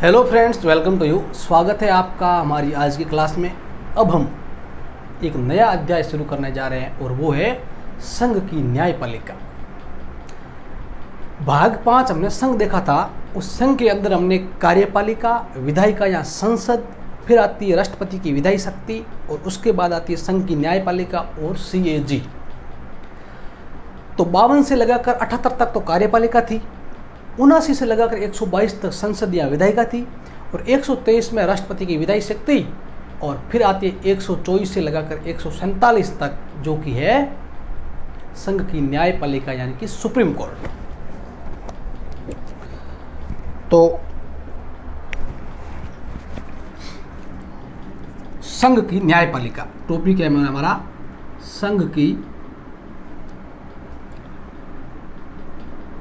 Hello friends, welcome to you. स्वागत है आपका हमारी आज की क्लास में। अब हम एक नया अध्याय शुरू करने जा रहे हैं और वो है संघ की न्यायपालिका। भाग 5 हमने संघ देखा था। उस संघ के अंदर हमने कार्यपालिका, विधायिका या संसद, फिर आती है राष्ट्रपति की विधायी शक्ति और उसके बाद आती है संघ की न्यायपालिका और CAG। तो 52 से लगाकर 78 तक तो कार्यपालिका थी, 79 से लगाकर 122 तक संसद या विधायिका थी और 123 में राष्ट्रपति की विधायी शक्ति और फिर आती है 124 से लगाकर 147 तक जो कि है संघ की न्यायपालिका यानी कि सुप्रीम कोर्ट। तो संघ की न्यायपालिका टॉपिक है हमारा संघ की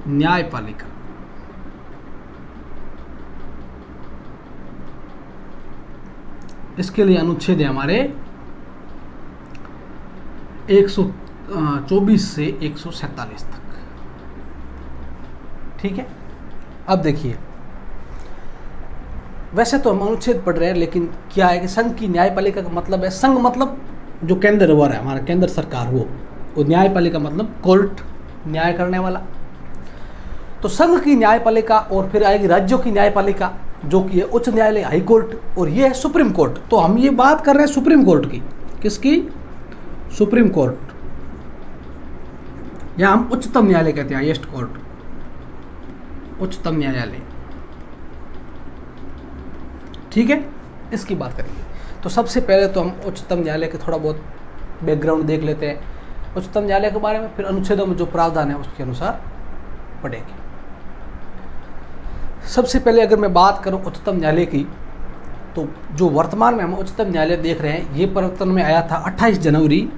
न्यायपालिका। इसके लिए अनुच्छेद है हमारे 124 से 147 तक। ठीक है, अब देखिए, वैसे तो हम अनुच्छेद पढ़ रहे हैं, लेकिन क्या है कि संघ की न्यायपालिका का मतलब है, संघ मतलब जो केंद्र हुआ है हमारा केंद्र सरकार, वो न्यायपालिका मतलब कोर्ट, न्याय करने वाला। तो संघ की न्यायपालिका और फिर आएगी राज्यों की न्यायपालिका जो कि है उच्च न्यायालय, हाई कोर्ट, और ये है सुप्रीम कोर्ट। तो हम ये बात कर रहे हैं सुप्रीम कोर्ट की। किसकी? सुप्रीम कोर्ट, या हम उच्चतम न्यायालय कहते हैं, हाईएस्ट कोर्ट, उच्चतम न्यायालय। ठीक है, इसकी बात करेंगे। तो सबसे पहले तो हम उच्चतम न्यायालय के थोड़ा बहुत बैकग्राउंड देख लेते हैं उच्चतम न्यायालय के बारे में, फिर अनुच्छेदों में जो प्रावधान है उसके अनुसार पढ़ेंगे। सबसे पहले अगर मैं बात करूं उच्चतम न्यायालय की, तो जो वर्तमान में हम उच्चतम न्यायालय देख रहे हैं, ये परिवर्तन में आया था 28 जनवरी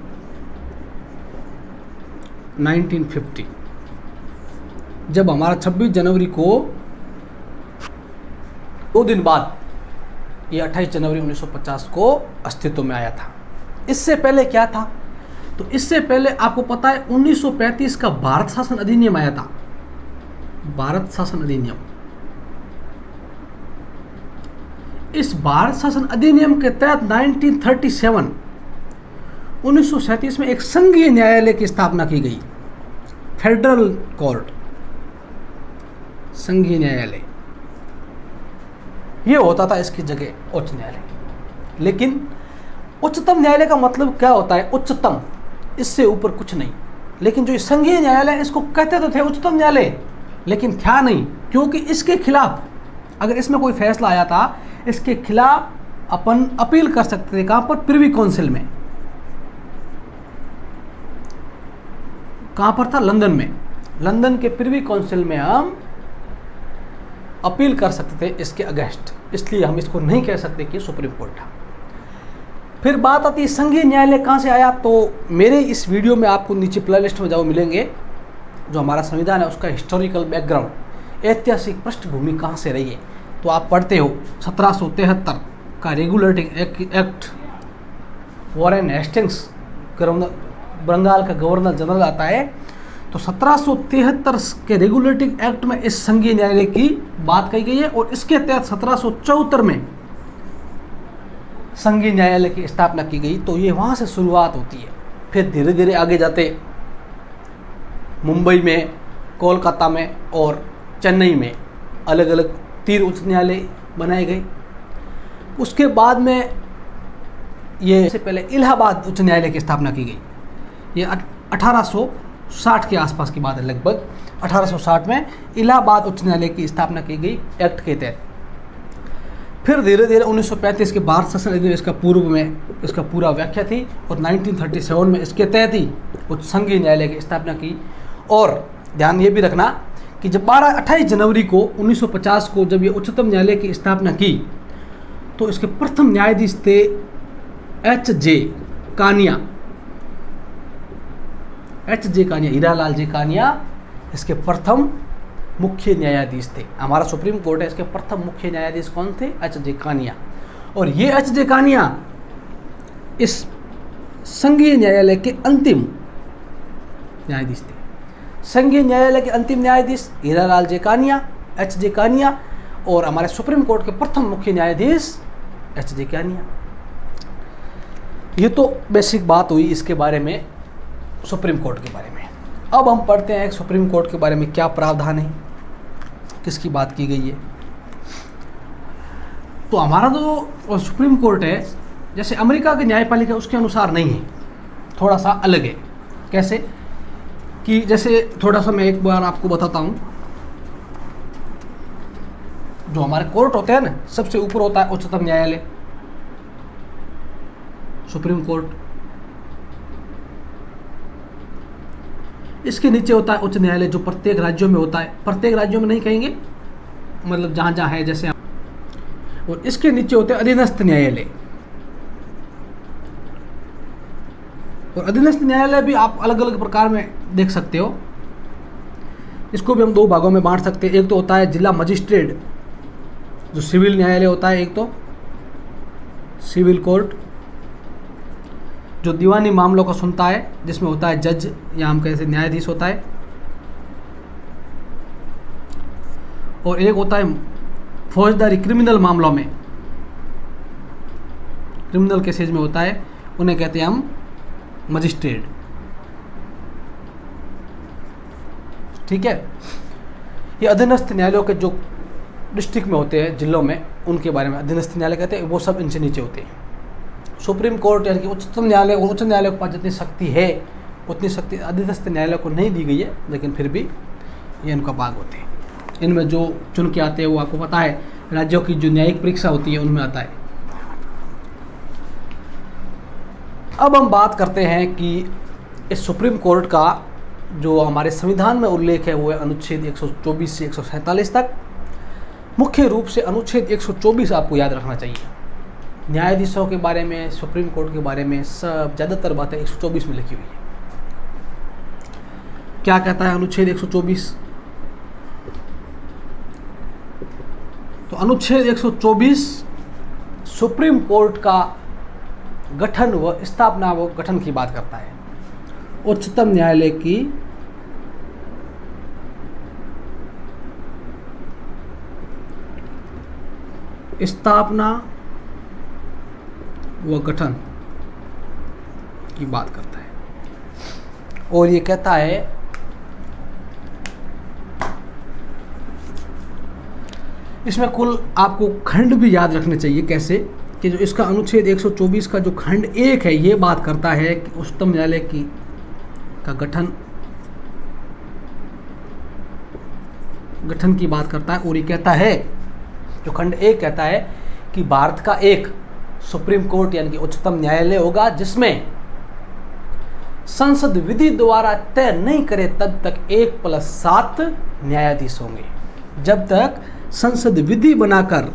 1950, जब हमारा 26 जनवरी को 2 दिन बाद ये 28 जनवरी 1950 को अस्तित्व में आया था। इससे पहले क्या था? तो इससे पहले आपको पता है 1935 का भारत शासन अधिनियम आया था। भारत शासन अधिनियम, इस भारत शासन अधिनियम के तहत 1937 में एक संघीय न्यायालय की स्थापना की गई, फेडरल कोर्ट, संघीय न्यायालय। यह होता था इसकी जगह उच्च न्यायालय। लेकिन उच्चतम न्यायालय का मतलब क्या होता है? उच्चतम, इससे ऊपर कुछ नहीं। लेकिन जो संघीय न्यायालय, इसको कहते तो थे उच्चतम न्यायालय, लेकिन था नहीं, क्योंकि इसके खिलाफ अगर इसमें कोई फैसला आया था, इसके खिलाफ अपन अपील कर सकते थे। कहां पर? प्रिवी काउंसिल में। कहां पर था? लंदन में। लंदन के प्रिवी काउंसिल में हम अपील कर सकते थे इसके अगेंस्ट, इसलिए हम इसको नहीं कह सकते कि सुप्रीम कोर्ट था। फिर बात आती है संघीय न्यायालय कहां से आया। तो मेरे इस वीडियो में आपको नीचे प्लेलिस्ट में जाओ मिलेंगे, जो हमारा संविधान है उसका हिस्टोरिकल बैकग्राउंड, ऐतिहासिक पृष्ठभूमि कहाँ से रही है। तो आप पढ़ते हो 1773 का regulating act, Warren Hastings Bengal का गवर्नर जनरल आता है। तो 1773 के रेगुलेटिंग एक्ट में इस संघीय न्यायालय की बात कही गई है और इसके तहत 1774 में संघीय न्यायालय की स्थापना की गई। तो ये वहाँ से शुरुआत होती है। फिर धीरे धीरे आगे जाते मुंबई में, कोलकाता में और चेन्नई में अलग अलग 3 उच्च न्यायालय बनाए गए। उसके बाद में ये से पहले इलाहाबाद उच्च न्यायालय की स्थापना की गई। ये 1860 के आसपास की बात है, लगभग 1860 में इलाहाबाद उच्च न्यायालय की स्थापना की गई एक्ट के तहत। फिर धीरे धीरे 1935 के भारत शासन अधिनियम, इसका पूर्व में इसका पूरा व्याख्या थी, और 1937 में इसके तहत ही उच्च संघीय न्यायालय की स्थापना की। और ध्यान ये भी रखना कि जब 28 जनवरी को 1950 को जब ये उच्चतम न्यायालय की स्थापना की, तो इसके प्रथम न्यायाधीश थे H.J. कानिया, हीरालाल जी कानिया इसके प्रथम मुख्य न्यायाधीश थे। हमारा सुप्रीम कोर्ट है, इसके प्रथम मुख्य न्यायाधीश कौन थे? H.J. कानिया। और ये H.J. कानिया इस संघीय न्यायालय के अंतिम न्यायाधीश थे। संघीय न्यायालय के अंतिम न्यायाधीश हीरालाल जे कानिया, H.J. कानिया, और हमारे सुप्रीम कोर्ट के प्रथम मुख्य न्यायाधीश एच.जे. क्यानिया। ये तो बेसिक बात हुई इसके बारे में, सुप्रीम कोर्ट के बारे में। अब हम पढ़ते हैं सुप्रीम कोर्ट के बारे में क्या प्रावधान है, किसकी बात की गई है। तो हमारा जो सुप्रीम कोर्ट है, जैसे अमेरिका की न्यायपालिका उसके अनुसार नहीं है, थोड़ा सा अलग है। कैसे कि जैसे थोड़ा सा मैं एक बार आपको बताता हूँ। जो हमारे कोर्ट होते हैं ना, सबसे ऊपर होता है उच्चतम न्यायालय, सुप्रीम कोर्ट। इसके नीचे होता है उच्च न्यायालय, जो प्रत्येक राज्यों में होता है। प्रत्येक राज्यों में नहीं कहेंगे, मतलब जहाँ जहाँ है जैसे। और इसके नीचे होते हैं अधीनस्थ न्यायालय। और अधीनस्थ न्यायालय भी आप अलग अलग प्रकार में देख सकते हो। इसको भी हम दो भागों में बांट सकते हैं। एक तो होता है जिला मजिस्ट्रेट, जो सिविल न्यायालय होता है। एक तो सिविल कोर्ट, जो दीवानी मामलों को सुनता है, जिसमें होता है जज या हम कैसे न्यायाधीश होता है। और एक होता है फौजदारी क्रिमिनल मामलों में, क्रिमिनल केसेज में होता है, उन्हें कहते हैं हम मजिस्ट्रेट। ठीक है। ये अधीनस्थ न्यायालयों के जो डिस्ट्रिक्ट में होते हैं, जिलों में, उनके बारे में अधीनस्थ न्यायालय कहते हैं। वो सब इनसे नीचे होते हैं। सुप्रीम कोर्ट यानी कि उच्चतम न्यायालय और उच्च न्यायालय के पास जितनी शक्ति है उतनी शक्ति अधीनस्थ न्यायालय को नहीं दी गई है, लेकिन फिर भी ये इनका भाग होते हैं। इनमें जो चुन के आते हैं वो आपको पता है, राज्यों की जो न्यायिक परीक्षा होती है उनमें आता है। अब हम बात करते हैं कि इस सुप्रीम कोर्ट का जो हमारे संविधान में उल्लेख है वो है अनुच्छेद 124 से 147 तक। मुख्य रूप से अनुच्छेद 124 आपको याद रखना चाहिए। न्यायाधीशों के बारे में, सुप्रीम कोर्ट के बारे में सब ज़्यादातर बातें 124 में लिखी हुई है। क्या कहता है अनुच्छेद 124? तो अनुच्छेद 124 सुप्रीम कोर्ट का गठन व स्थापना व गठन की बात करता है। उच्चतम न्यायालय की स्थापना व गठन की बात करता है। और ये कहता है इसमें कुल आपको खंड भी याद रखने चाहिए। कैसे कि जो इसका अनुच्छेद 124 का जो खंड 1 है, ये बात करता है कि उच्चतम न्यायालय का गठन की बात करता है। और ये कहता है, जो खंड 1 कहता है कि भारत का एक सुप्रीम कोर्ट यानी कि उच्चतम न्यायालय होगा, जिसमें संसद विधि द्वारा तय नहीं करे तब तक 1+7 न्यायाधीश होंगे। जब तक संसद विधि बनाकर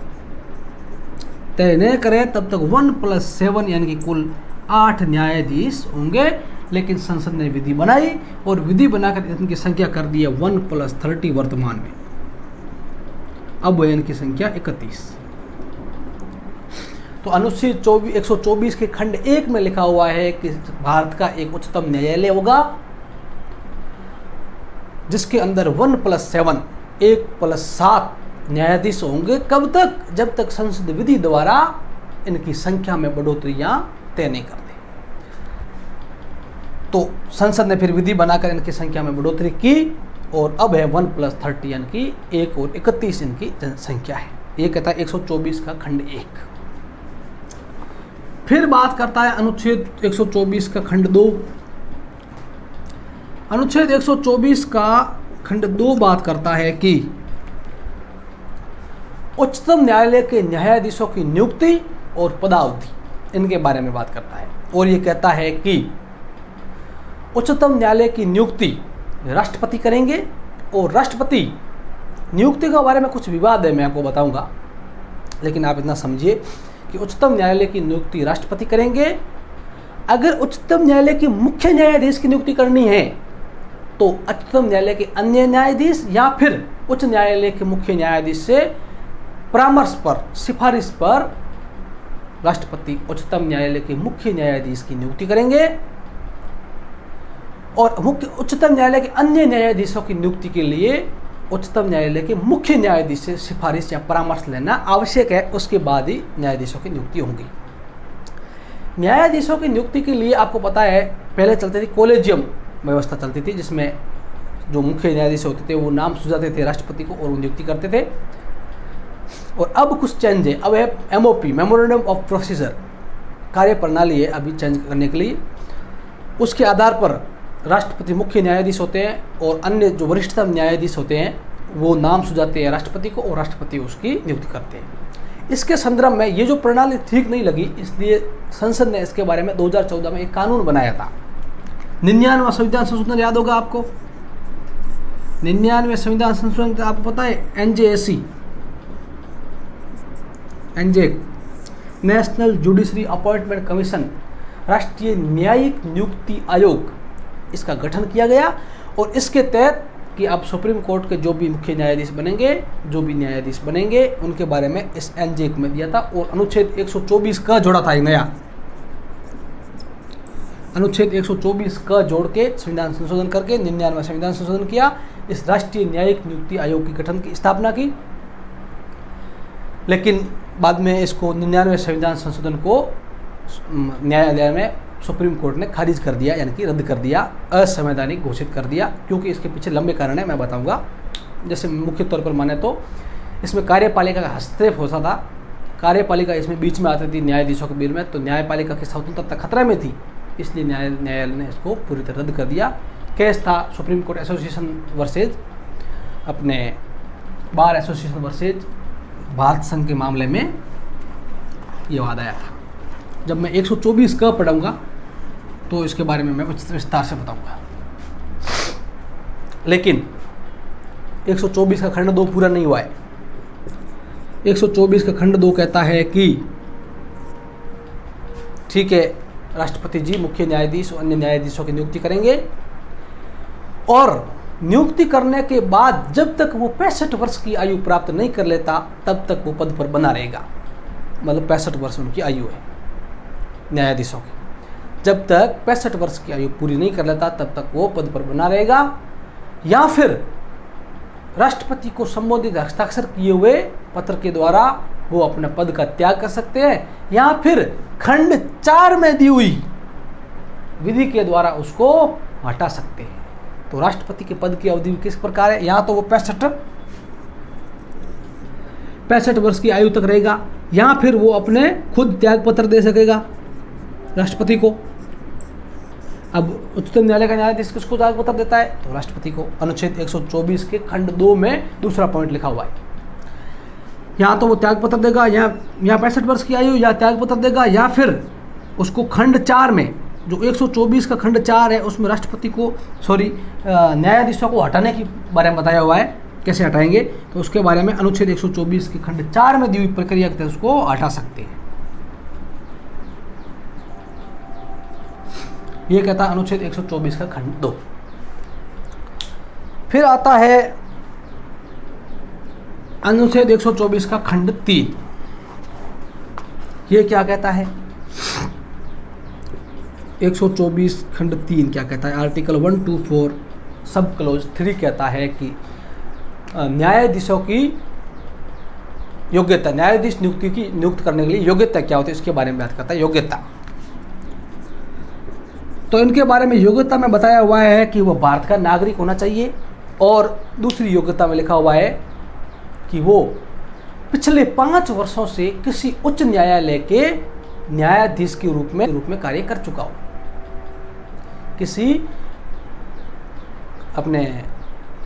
तय न करे तब तक 1+7 यानी कि कुल 8 न्यायाधीश होंगे। लेकिन संसद ने विधि बनाई और विधि बनाकर इनकी संख्या कर दी है 1+30 वर्तमान में। अब है इनकी संख्या 31। तो अनुच्छेद 124 के खंड 1 में लिखा हुआ है कि भारत का एक उच्चतम न्यायालय होगा, जिसके अंदर 1+7 1+7 न्यायाधीश होंगे। कब तक? जब तक संसद विधि द्वारा इनकी संख्या में बढ़ोतरियां तय नहीं करते। तो संसद ने फिर विधि बनाकर इनकी संख्या में बढ़ोतरी की और अब है 1+30 यानी कि 1 और 31 इनकी जनसंख्या है। ये कहता है 124 का खंड 1। फिर बात करता है अनुच्छेद 124 का खंड 2। अनुच्छेद 124 का खंड 2 बात करता है कि उच्चतम न्यायालय के न्यायाधीशों की नियुक्ति और पदावधि, इनके बारे में बात करता है। और ये कहता है कि उच्चतम न्यायालय की नियुक्ति राष्ट्रपति करेंगे। और राष्ट्रपति नियुक्ति के बारे में कुछ विवाद है, मैं आपको बताऊंगा, लेकिन आप इतना समझिए कि उच्चतम न्यायालय की नियुक्ति राष्ट्रपति करेंगे। अगर उच्चतम न्यायालय की मुख्य न्यायाधीश की नियुक्ति करनी है तो उच्चतम न्यायालय के अन्य न्यायाधीश या फिर उच्च न्यायालय के मुख्य न्यायाधीश से परामर्श पर, सिफारिश पर राष्ट्रपति उच्चतम न्यायालय के मुख्य न्यायाधीश की नियुक्ति करेंगे। और उच्चतम न्यायालय के अन्य न्यायाधीशों की नियुक्ति के लिए उच्चतम न्यायालय के मुख्य न्यायाधीश से सिफारिश या परामर्श लेना आवश्यक है, उसके बाद ही न्यायाधीशों की नियुक्ति होगी। न्यायाधीशों की नियुक्ति के लिए आपको पता है पहले चलती थी कॉलेजियम व्यवस्था चलती थी, जिसमें जो मुख्य न्यायाधीश होते थे वो नाम सुझाते थे राष्ट्रपति को और वो नियुक्ति करते थे। और अब कुछ चेंज है, अब है MOP, मेमोरेंडम ऑफ प्रोसीजर, कार्य प्रणाली है अभी चेंज करने के लिए। उसके आधार पर राष्ट्रपति मुख्य न्यायाधीश होते हैं और अन्य जो वरिष्ठतम न्यायाधीश होते हैं वो नाम सुझाते हैं राष्ट्रपति को और राष्ट्रपति उसकी नियुक्ति करते हैं। इसके संदर्भ में ये जो प्रणाली ठीक नहीं लगी, इसलिए संसद ने इसके बारे में 2014 में एक कानून बनाया था। 99वां संविधान संशोधन याद होगा आपको। 99वें संविधान संशोधन आपको पता है, NJAC, national judiciary appointment commission, राष्ट्रीय न्यायिक नियुक्ति आयोग, इसका गठन किया गया। और इसके तहत कि अब सुप्रीम कोर्ट के जो भी मुख्य न्यायाधीश बनेंगे, जो भी न्यायाधीश बनेंगे, उनके बारे में इस NJAC में दिया था। और अनुच्छेद 124 का जोड़ा था, एक नया अनुच्छेद 124 का जोड़ के संविधान संशोधन करके 99वां संविधान संशोधन किया। इस राष्ट्रीय न्यायिक नियुक्ति आयोग की गठन की स्थापना की। लेकिन बाद में इसको 99वें संविधान संशोधन को न्यायालय में सुप्रीम कोर्ट ने खारिज कर दिया, यानी कि रद्द कर दिया, असंवैधानिक घोषित कर दिया। क्योंकि इसके पीछे लंबे कारण है, मैं बताऊंगा। जैसे मुख्य तौर पर माने तो इसमें कार्यपालिका का हस्तक्षेप होता था। कार्यपालिका इसमें बीच में आती थी न्यायाधीशों के बीच में, तो न्यायपालिका की स्वतंत्रता खतरे में थी, इसलिए न्यायालय ने इसको पूरी तरह रद्द कर दिया। केस था सुप्रीम कोर्ट एसोसिएशन वर्सेज अपने बार एसोसिएशन वर्सेज भारत संघ के मामले में ये वाद आया था। जब मैं 124 का पढ़ूंगा तो इसके बारे में मैं विस्तार से बताऊंगा। लेकिन 124 का खंड 2 पूरा नहीं हुआ है। 124 का खंड 2 कहता है कि ठीक है, राष्ट्रपति जी मुख्य न्यायाधीश और अन्य न्यायाधीशों की नियुक्ति करेंगे और नियुक्ति करने के बाद जब तक वो 65 वर्ष की आयु प्राप्त नहीं कर लेता तब तक वो पद पर बना रहेगा। मतलब 65 वर्ष उनकी आयु है न्यायाधीशों की। जब तक 65 वर्ष की आयु पूरी नहीं कर लेता तब तक वो पद पर बना रहेगा, या फिर राष्ट्रपति को संबोधित हस्ताक्षर किए हुए पत्र के द्वारा वो अपने पद का त्याग कर सकते हैं, या फिर खंड 4 में दी हुई विधि के द्वारा उसको हटा सकते हैं। तो राष्ट्रपति के पद की अवधि किस प्रकार है, या तो वो 65 वर्ष की आयु तक रहेगा, या फिर वो अपने खुद त्याग पत्र दे सकेगा राष्ट्रपति को। अब उच्चतम न्यायालय का न्यायाधीश किसको त्याग पत्र देता है, तो राष्ट्रपति को। अनुच्छेद 124 के खंड 2 में दूसरा पॉइंट लिखा हुआ है। या तो वो त्याग पत्र देगा, या 65 वर्ष की आयु या त्याग पत्र देगा, या फिर उसको खंड 4 में, जो 124 का खंड 4 है उसमें राष्ट्रपति को न्यायाधीशों को हटाने के बारे में बताया हुआ है, कैसे हटाएंगे, तो उसके बारे में अनुच्छेद 124 के खंड 4 में दी हुई प्रक्रिया के तहत उसको हटा सकते हैं। ये कहता है अनुच्छेद 124 का खंड 2। फिर आता है अनुच्छेद 124 का खंड 3। ये क्या कहता है, 124 खंड 3 क्या कहता है, आर्टिकल 124 सब क्लोज 3 कहता है कि न्यायाधीशों की योग्यता, न्यायाधीश नियुक्त करने के लिए योग्यता क्या होती है, इसके बारे में बात करता है। योग्यता, तो इनके बारे में योग्यता में बताया हुआ है कि वो भारत का नागरिक होना चाहिए, और दूसरी योग्यता में लिखा हुआ है कि वो पिछले 5 वर्षों से किसी उच्च न्यायालय के न्यायाधीश के रूप में कार्य कर चुका हो। किसी अपने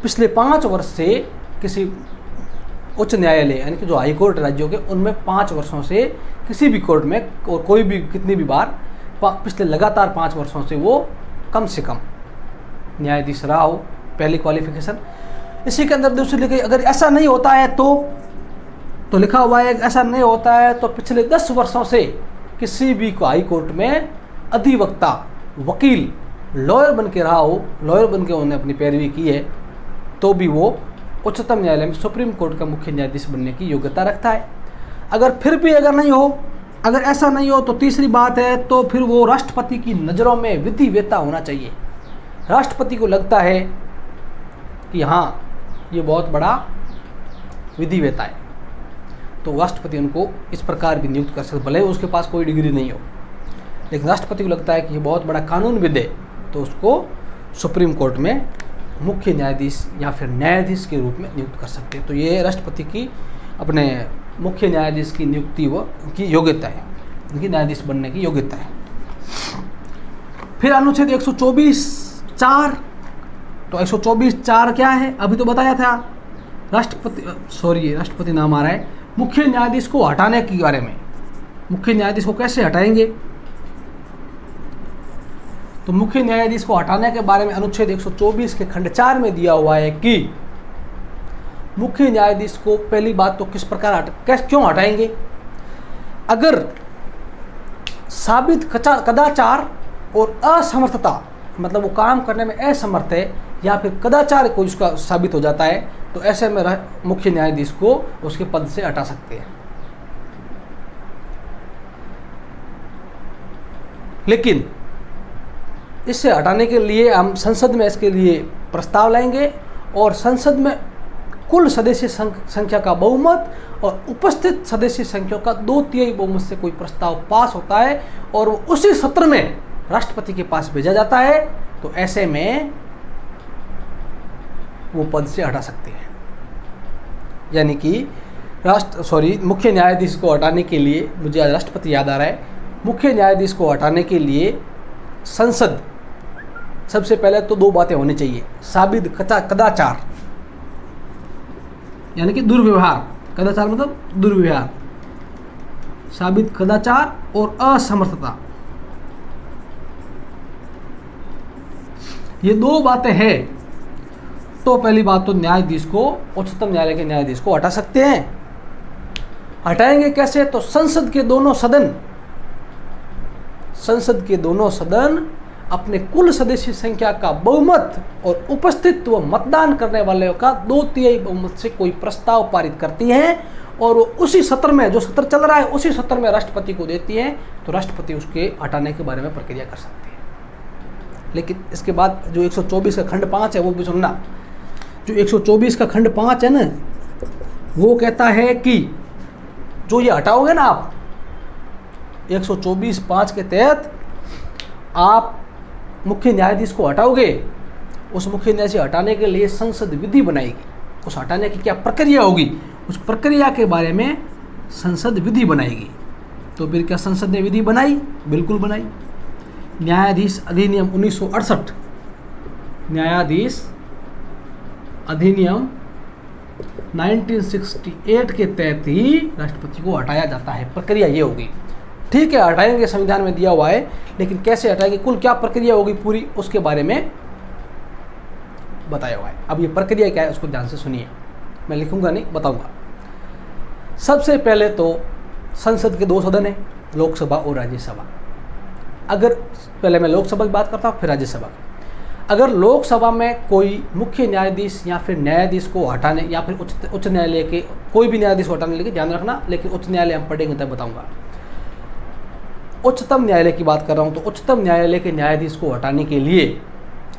पिछले 5 वर्ष से किसी उच्च न्यायालय, यानी कि जो हाई कोर्ट राज्यों के, उनमें 5 वर्षों से किसी भी कोर्ट में और कोई भी कितनी भी बार पिछले लगातार 5 वर्षों से वो कम से कम न्यायाधीश रहा हो, पहली क्वालिफिकेशन। इसी के अंदर दूसरी लिखी, अगर ऐसा नहीं होता है तो लिखा हुआ है ऐसा नहीं होता है तो पिछले 10 वर्षों से किसी भी हाई कोर्ट में अधिवक्ता, वकील, लॉयर बन के रहा हो, लॉयर बन के उन्होंने अपनी पैरवी की है, तो भी वो उच्चतम न्यायालय में सुप्रीम कोर्ट का मुख्य न्यायाधीश बनने की योग्यता रखता है। अगर नहीं हो, अगर ऐसा नहीं हो तो तीसरी बात है, तो फिर वो राष्ट्रपति की नज़रों में विधिवेत्ता होना चाहिए। राष्ट्रपति को लगता है कि हाँ ये बहुत बड़ा विधिवेता है, तो राष्ट्रपति उनको इस प्रकार भी नियुक्त कर सकते, भले ही उसके पास कोई डिग्री नहीं हो, लेकिन राष्ट्रपति को लगता है कि ये बहुत बड़ा कानूनविद है, तो उसको सुप्रीम कोर्ट में मुख्य न्यायाधीश या फिर न्यायाधीश के रूप में नियुक्त कर सकते हैं। तो ये राष्ट्रपति की अपने मुख्य न्यायाधीश की नियुक्ति व की योग्यता है, उनकी न्यायाधीश बनने की योग्यता है। फिर अनुच्छेद 124(4), तो 124(4) क्या है, अभी तो बताया था। राष्ट्रपति नाम आ रहा है, मुख्य न्यायाधीश को हटाने के बारे में। मुख्य न्यायाधीश को कैसे हटाएंगे, तो मुख्य न्यायाधीश को हटाने के बारे में अनुच्छेद 124 के खंड 4 में दिया हुआ है कि मुख्य न्यायाधीश को पहली बात तो किस प्रकार क्यों हटाएंगे, अगर साबित कदाचार और असमर्थता, मतलब वो काम करने में असमर्थ है या फिर कदाचार कोई उसका साबित हो जाता है, तो ऐसे में मुख्य न्यायाधीश को उसके पद से हटा सकते हैं। लेकिन इससे हटाने के लिए हम संसद में इसके लिए प्रस्ताव लाएंगे, और संसद में कुल सदस्य संख्या का बहुमत और उपस्थित सदस्य संख्या का 2/3 बहुमत से कोई प्रस्ताव पास होता है और वो उसी सत्र में राष्ट्रपति के पास भेजा जाता है, तो ऐसे में वो पद से हटा सकते हैं। यानी कि मुख्य न्यायाधीश को हटाने के लिए, मुझे आज राष्ट्रपति याद आ रहा है, मुख्य न्यायाधीश को हटाने के लिए संसद सबसे पहले तो 2 बातें होनी चाहिए, साबित कदाचार यानी कि दुर्व्यवहार, कदाचार मतलब दुर्व्यवहार, साबित कदाचार और असमर्थता, ये 2 बातें हैं, तो पहली बात तो न्यायाधीश को, उच्चतम न्यायालय के न्यायाधीश को हटा सकते हैं। हटाएंगे कैसे, तो संसद के दोनों सदन अपने कुल सदस्य संख्या का बहुमत और उपस्थित व मतदान करने वालों का 2/3 बहुमत से कोई प्रस्ताव पारित करती हैं, और वो उसी सत्र में, जो सत्र चल रहा है उसी सत्र में राष्ट्रपति को देती हैं, तो राष्ट्रपति उसके हटाने के बारे में प्रक्रिया कर सकते हैं। लेकिन इसके बाद जो 124 का खंड 5 है वो भी सुनना। जो 124 का खंड 5 है ना, वो कहता है कि जो ये हटाओगे ना आप, 124(5) के तहत आप मुख्य न्यायाधीश को हटाओगे, उस मुख्य न्यायाधीश हटाने के लिए संसद विधि बनाएगी, उस हटाने की क्या प्रक्रिया होगी, उस प्रक्रिया के बारे में संसद विधि बनाएगी। तो फिर क्या संसद ने विधि बनाई, बिल्कुल बनाई। न्यायाधीश अधिनियम 1968, न्यायाधीश अधिनियम 1968 के तहत ही राष्ट्रपति को हटाया जाता है, प्रक्रिया ये होगी। ठीक है, हटाएंगे, संविधान में दिया हुआ है, लेकिन कैसे हटाएंगे, कुल क्या प्रक्रिया होगी पूरी, उसके बारे में बताया हुआ है। अब ये प्रक्रिया क्या है उसको ध्यान से सुनिए, मैं लिखूंगा नहीं, बताऊंगा। सबसे पहले तो संसद के 2 सदन है, लोकसभा और राज्यसभा। अगर पहले मैं लोकसभा की बात करता हूँ, फिर राज्यसभा। अगर लोकसभा में कोई मुख्य न्यायाधीश या फिर न्यायाधीश को हटाने, या फिर उच्च न्यायालय के कोई भी न्यायाधीश को हटाने के लिए ध्यान रखना, लेकिन उच्च न्यायालय हम पढ़ेंगे तब बताऊंगा। उच्चतम न्यायालय की बात कर रहा हूं, तो उच्चतम न्यायालय के न्यायाधीश को हटाने के लिए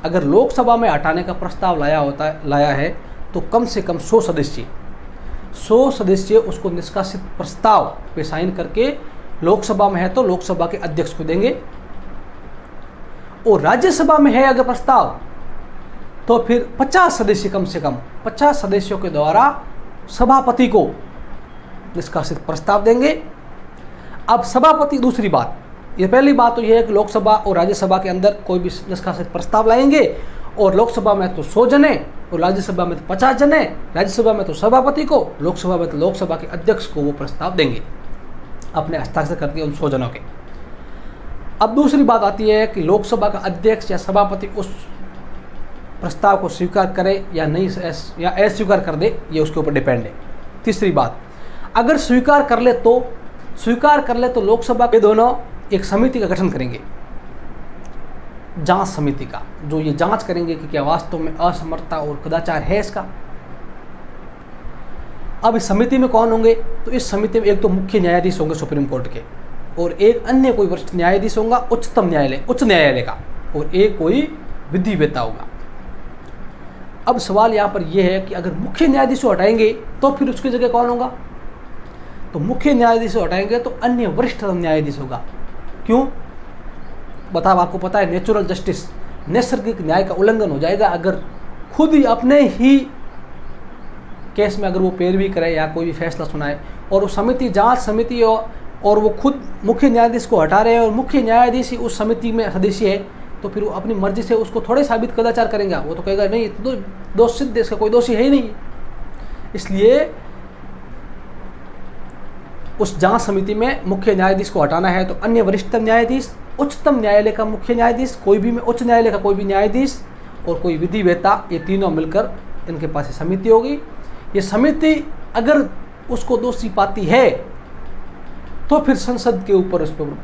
अगर लोकसभा में हटाने का प्रस्ताव लाया है तो कम से कम 100 सदस्य उसको निष्कासित प्रस्ताव पे साइन करके, लोकसभा में है तो लोकसभा के अध्यक्ष को देंगे, और राज्यसभा में है अगर प्रस्ताव तो फिर 50 सदस्य, कम से कम 50 सदस्यों के द्वारा सभापति को निष्कासित प्रस्ताव देंगे। अब सभापति, दूसरी बात, ये पहली बात तो यह है कि लोकसभा और राज्यसभा के अंदर कोई भी निष्कासित प्रस्ताव लाएंगे, और लोकसभा में तो 100 जने और राज्यसभा में तो 50 जने, राज्यसभा में तो सभापति को, लोकसभा में तो लोकसभा के अध्यक्ष को वो प्रस्ताव देंगे अपने हस्ताक्षर करके उन 100 जनों के। अब दूसरी बात आती है कि लोकसभा का अध्यक्ष या सभापति उस प्रस्ताव को स्वीकार करे या नहीं, या अस्वीकार कर दे, ये उसके ऊपर डिपेंड है। तीसरी बात, अगर स्वीकार कर ले तो लोकसभा के दोनों एक समिति का गठन करेंगे, जांच समिति का, जो ये जांच करेंगे कि क्या वास्तव में असमर्थता और कदाचार है इसका। अब इस समिति में कौन होंगे, तो इस समिति में एक तो मुख्य न्यायाधीश होंगे सुप्रीम कोर्ट के, और एक अन्य कोई वरिष्ठ न्यायाधीश होगा उच्च न्यायालय का, और एक कोई विधिवेता होगा। अब सवाल यहाँ पर यह है कि अगर मुख्य न्यायाधीश को हटाएंगे तो फिर उसकी जगह कौन होगा? तो मुख्य न्यायाधीश को हटाएंगे तो अन्य वरिष्ठतम न्यायाधीश होगा। क्यों? बताओ, आपको पता है नेचुरल जस्टिस, नैसर्गिक न्याय का उल्लंघन हो जाएगा अगर खुद ही अपने ही केस में अगर वो पैरवी करे या कोई भी फैसला सुनाए और वो समिति, जांच समिति और वो खुद मुख्य न्यायाधीश को हटा रहे हैं और मुख्य न्यायाधीश ही उस समिति में सदस्य है, तो फिर वो अपनी मर्जी से उसको थोड़े साबित कदाचार करेंगे। वो तो कहेगा नहीं, तो दोष सिद्ध, इसका कोई दोषी है ही नहीं। इसलिए उस जांच समिति में मुख्य न्यायाधीश को हटाना है तो अन्य वरिष्ठतम न्यायाधीश, उच्चतम न्यायालय का मुख्य न्यायाधीश, कोई भी उच्च न्यायालय का कोई भी न्यायाधीश और कोई विधि वेता, ये तीनों मिलकर इनके पास समिति होगी। ये समिति अगर उसको दोषी पाती है तो फिर संसद के ऊपर उस पर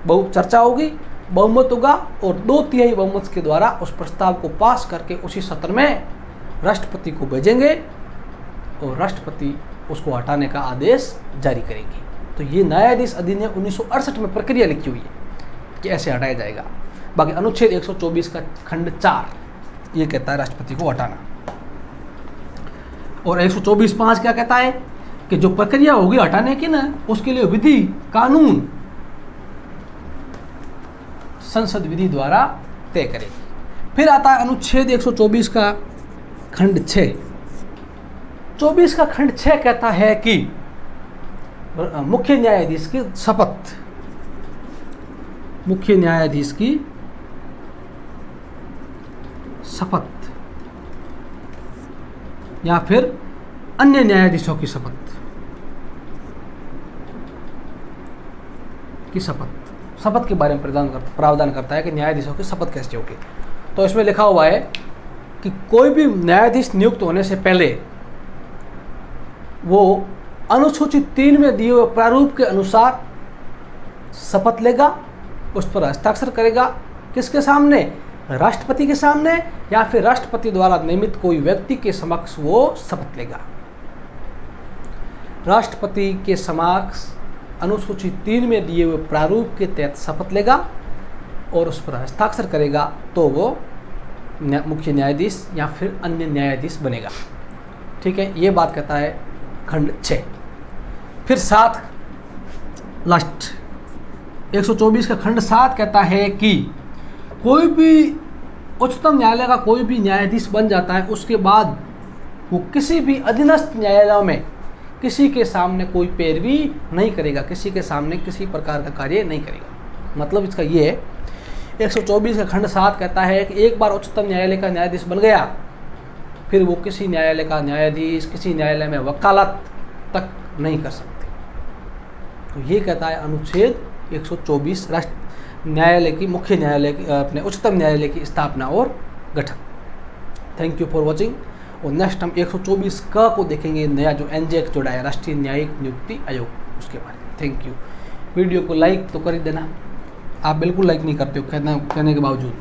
बहुत चर्चा होगी, बहुमत होगा और 2/3 बहुमत के द्वारा उस प्रस्ताव को पास करके उसी सत्र में राष्ट्रपति को भेजेंगे और राष्ट्रपति उसको हटाने का आदेश जारी करेंगे। तो ये न्यायाधीश अधिनियम 1968 में प्रक्रिया लिखी हुई है कि ऐसे हटाया जाएगा। बाकी अनुच्छेद 124 का खंड 4 ये कहता है राष्ट्रपति को हटाना, और 124(5) क्या कहता है कि जो प्रक्रिया होगी हटाने की ना, उसके लिए विधि कानून संसद विधि द्वारा तय करेगी। फिर आता है अनुच्छेद 124 का खंड 6। 24 का खंड 6 कहता है कि मुख्य न्यायाधीश की शपथ, मुख्य न्यायाधीश की शपथ या फिर अन्य न्यायाधीशों की शपथ के बारे में प्रावधान करता है कि न्यायाधीशों की शपथ कैसे होगी। तो इसमें लिखा हुआ है कि कोई भी न्यायाधीश नियुक्त होने से पहले वो अनुसूची 3 में दिए हुए प्रारूप के अनुसार शपथ लेगा, उस पर हस्ताक्षर करेगा। किसके सामने? राष्ट्रपति के सामने या फिर राष्ट्रपति द्वारा नियमित कोई व्यक्ति के समक्ष वो शपथ लेगा। राष्ट्रपति के समक्ष अनुसूची 3 में दिए हुए प्रारूप के तहत शपथ लेगा और उस पर हस्ताक्षर करेगा तो वो मुख्य न्यायाधीश या फिर अन्य न्यायाधीश बनेगा। ठीक है, ये बात कहता है खंड 6। फिर 7 लास्ट 124 का खंड 7 कहता है कि कोई भी उच्चतम न्यायालय का कोई भी न्यायाधीश बन जाता है, उसके बाद वो किसी भी अधीनस्थ न्यायालयों में किसी के सामने कोई पैरवी नहीं करेगा, किसी के सामने किसी प्रकार का कार्य नहीं करेगा। मतलब इसका ये है 124 का खंड 7 कहता है कि एक बार उच्चतम न्यायालय का न्यायाधीश बन गया, फिर वो किसी न्यायालय का न्यायाधीश, किसी न्यायालय में वकालत तक नहीं कर सकते। तो ये कहता है अनुच्छेद 124 राष्ट्र न्यायालय की, मुख्य न्यायालय की, अपने उच्चतम न्यायालय की स्थापना और गठन। Thank you for watching. और नेक्स्ट हम 124 को देखेंगे, नया जो एनजेक जोड़ा है, राष्ट्रीय न्यायिक नियुक्ति आयोग, उसके बारे में। Thank you. वीडियो को लाइक तो कर ही देना, आप बिल्कुल लाइक नहीं करते हो कहने के बावजूद।